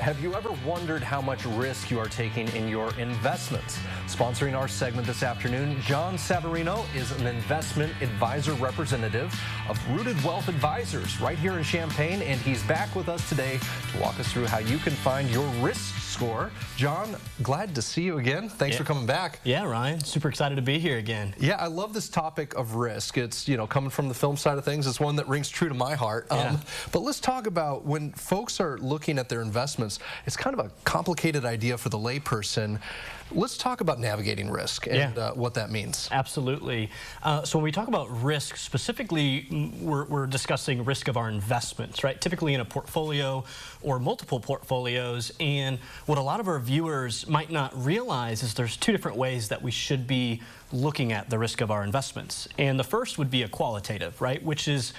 Have you ever wondered how much risk you are taking in your investments? Sponsoring our segment this afternoon, John Savarino is an investment advisor representative of Rooted Wealth Advisors right here in Champaign, and he's back with us today to walk us through how you can find your risk score. John, glad to see you again. Thanks for coming back. Yeah, Ryan, super excited to be here again. Yeah, I love this topic of risk. It's, coming from the film side of things, it's one that rings true to my heart. But let's talk about when folks are looking at their investments, it's kind of a complicated idea for the layperson. Let's talk about navigating risk and what that means. Absolutely. So when we talk about risk, specifically, we're discussing risk of our investments, right? Typically in a portfolio or multiple portfolios. And what a lot of our viewers might not realize is there's two different ways that we should be looking at the risk of our investments. And the first would be a qualitative, right, which is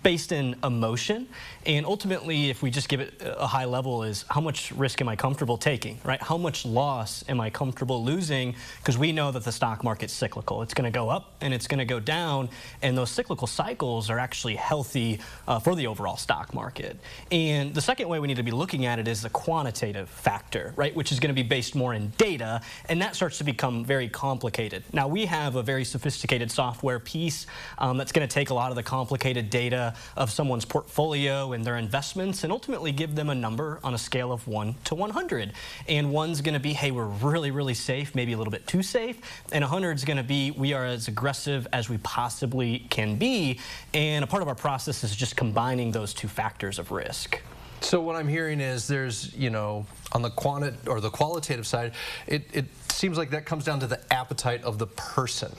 based in emotion. And ultimately, if we just give it a high level, is how much risk am I comfortable taking, right? How much loss am I comfortable losing? Because we know that the stock market's cyclical. It's going to go up and it's going to go down. And those cyclical cycles are actually healthy for the overall stock market. And the second way we need to be looking at it is the quantitative factor, right, which is going to be based more in data. And that starts to become very complicated. Now, we have a very sophisticated software piece that's going to take a lot of the complicated data of someone's portfolio and their investments and ultimately give them a number on a scale of 1 to 100. And 1's going to be, hey, we're really, really safe, maybe a little bit too safe. And 100 is going to be, we are as aggressive as we possibly can be. And a part of our process is just combining those two factors of risk. So what I'm hearing is there's, on the qualitative side, it seems like that comes down to the appetite of the person.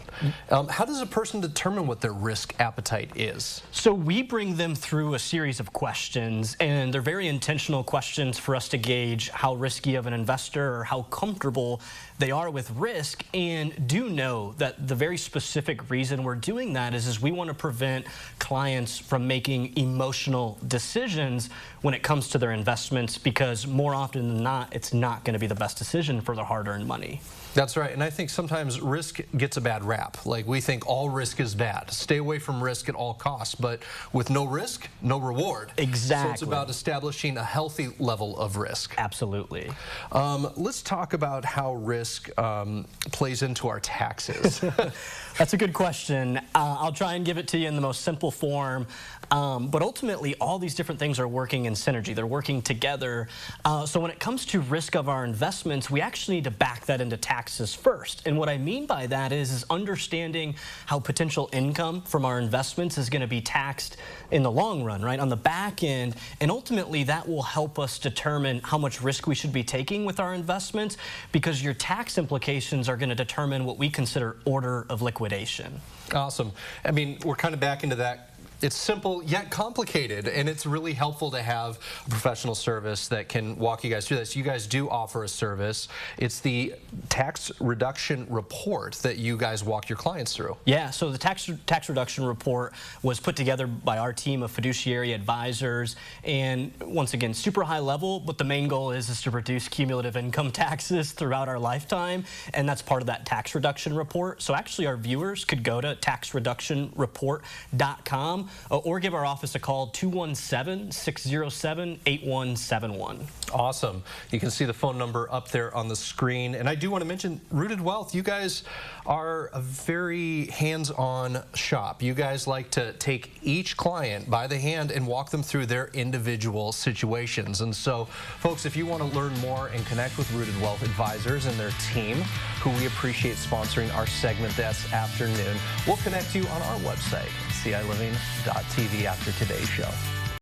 How does a person determine what their risk appetite is? So we bring them through a series of questions, and they're very intentional questions for us to gauge how risky of an investor or how comfortable they are with risk. And do know that the very specific reason we're doing that is we want to prevent clients from making emotional decisions when it comes to their investments, because more often than not, it's not going to be the best decision for their hard-earned money. That's right, and I think sometimes risk gets a bad rap. Like, we think all risk is bad. Stay away from risk at all costs, but with no risk, no reward. Exactly. So it's about establishing a healthy level of risk. Absolutely. Let's talk about how risk plays into our taxes. That's a good question. I'll try and give it to you in the most simple form. But ultimately, all these different things are working in synergy. They're working together. So when it comes to risk of our investments, we actually need to back that into taxes first. And what I mean by that is understanding how potential income from our investments is going to be taxed in the long run, right, on the back end. And ultimately, that will help us determine how much risk we should be taking with our investments, because your tax implications are going to determine what we consider order of liquidation. Awesome. I mean, we're kind of back into that. It's simple yet complicated, and it's really helpful to have a professional service that can walk you guys through this. You guys do offer a service. It's the tax reduction report that you guys walk your clients through. Yeah, so the tax reduction report was put together by our team of fiduciary advisors, and once again, super high level, but the main goal is to reduce cumulative income taxes throughout our lifetime, and that's part of that tax reduction report. So actually, our viewers could go to taxreductionreport.com or give our office a call, 217-607-8171. Awesome. You can see the phone number up there on the screen. And I do want to mention Rooted Wealth. You guys are a very hands-on shop. You guys like to take each client by the hand and walk them through their individual situations. And so, folks, if you want to learn more and connect with Rooted Wealth Advisors and their team, who we appreciate sponsoring our segment this afternoon, we'll connect you on our website, ciLiving.tv, after today's show.